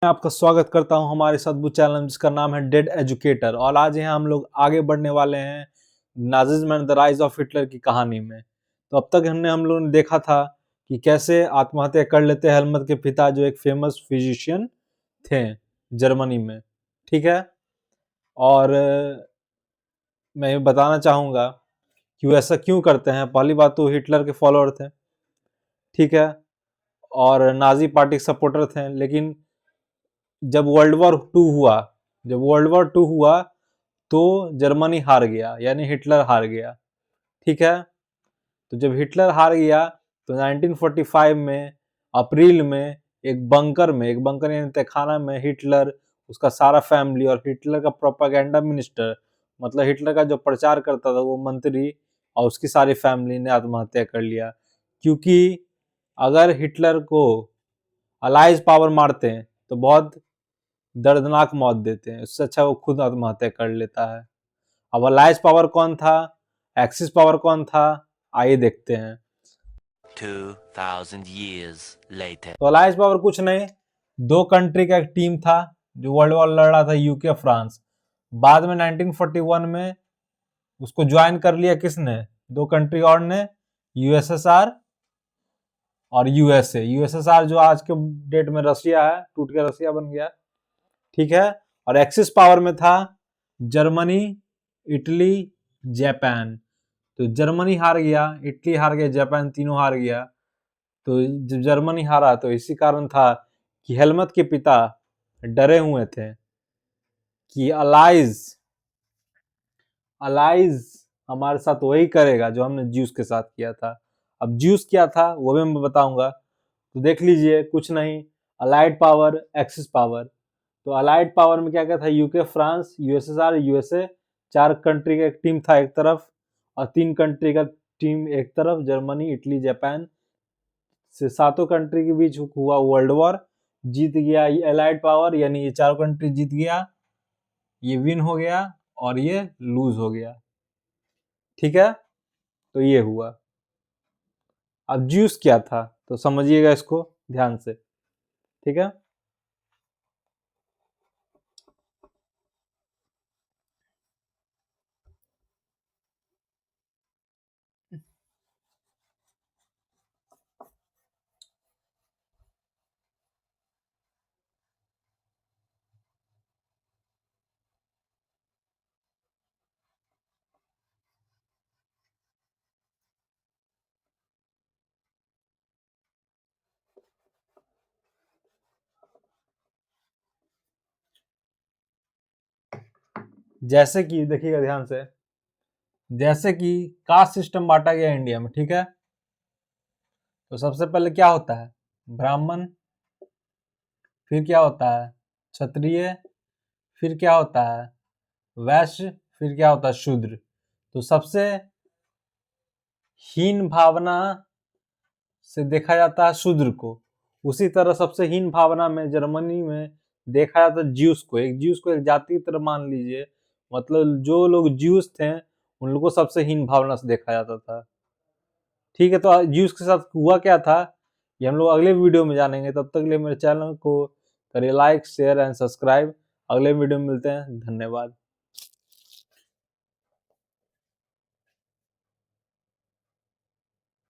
मैं आपका स्वागत करता हूं हमारे इस अद्भुत चैनल जिसका नाम है डेड एजुकेटर। और आज यहाँ हम लोग आगे बढ़ने वाले हैं Nazism and the rise of Hitler की कहानी में। तो अब तक हम लोगों ने देखा था कि कैसे आत्महत्या कर लेते हैं हेलमट के पिता, जो एक फेमस फिजिशियन थे जर्मनी में। ठीक है। और मैं ये बताना चाहूंगा कि वो ऐसा क्यों करते हैं। पहली बात तो हिटलर के फॉलोअर थे, ठीक है, और नाजी पार्टी के सपोर्टर थे। लेकिन जब वर्ल्ड वॉर टू हुआ तो जर्मनी हार गया, यानी हिटलर हार गया। ठीक है। तो जब हिटलर हार गया तो 1945 में अप्रैल में एक बंकर यानी तहखाना में हिटलर, उसका सारा फैमिली और हिटलर का प्रोपागेंडा मिनिस्टर, मतलब हिटलर का जो प्रचार करता था वो मंत्री और उसकी सारी फैमिली ने आत्महत्या कर लिया। क्योंकि अगर हिटलर को अलाइज पावर मारते हैं तो बहुत दर्दनाक मौत देते हैं, उससे अच्छा वो खुद आत्महत्या कर लेता है। अब अलाइज पावर कौन था, एक्सिस पावर कौन था, आइए देखते हैं। 2000 years later. तो अलाइज पावर कुछ नहीं, दो कंट्री का एक टीम था जो वर्ल्ड वॉर लड़ रहा था, यूके फ्रांस। बाद में 1941 में उसको ज्वाइन कर लिया किसने, दो कंट्री और ने, यूएसएसआर और यूएसए। यूएसएसआर जो आज के डेट में रशिया है, टूट के रशिया बन गया। ठीक है। और एक्सिस पावर में था जर्मनी, इटली, जापान। तो जर्मनी हार गया, इटली हार गया, जापान, तीनों हार गया। तो जब जर्मनी हारा तो इसी कारण था कि हेलमट के पिता डरे हुए थे कि अलाइज अलाइज हमारे साथ वही करेगा जो हमने ज्यूस के साथ किया था। अब ज्यूस क्या था वो भी मैं बताऊंगा। तो देख लीजिए, कुछ नहीं, अलाइड पावर, एक्सिस पावर। तो अलाइड पावर में क्या क्या था, यूके फ्रांस, यूएसएसआर, यूएसए। चार कंट्री का एक टीम था एक तरफ, और तीन कंट्री का टीम एक तरफ, जर्मनी, इटली, जापान। से सातों कंट्री के बीच हुआ वर्ल्ड वॉर। जीत गया ये अलाइड पावर, यानी ये चारों कंट्री जीत गया, ये विन हो गया और ये लूज हो गया। ठीक है। तो ये हुआ। अब ज्यूस क्या था तो समझिएगा इसको ध्यान से। ठीक है। जैसे कि देखिएगा ध्यान से, जैसे कि कास्ट सिस्टम बांटा गया इंडिया में। ठीक है। तो सबसे पहले क्या होता है, ब्राह्मण, फिर क्या होता है क्षत्रिय, फिर क्या होता है वैश्य, फिर क्या होता है शूद्र। तो सबसे हीन भावना से देखा जाता है शूद्र को। उसी तरह सबसे हीन भावना में जर्मनी में देखा जाता है ज्यूस को। एक ज्यूस को एक जाति की तरह मान लीजिए, मतलब जो लोग ज्यूस थे उन लोगों को सबसे हीन भावना से देखा जाता था। ठीक है। तो ज्यूस के साथ हुआ क्या था ये हम लोग अगले वीडियो में जानेंगे। तब तक के लिए मेरे चैनल को करिए लाइक, शेयर एंड सब्सक्राइब। अगले वीडियो में मिलते हैं। धन्यवाद।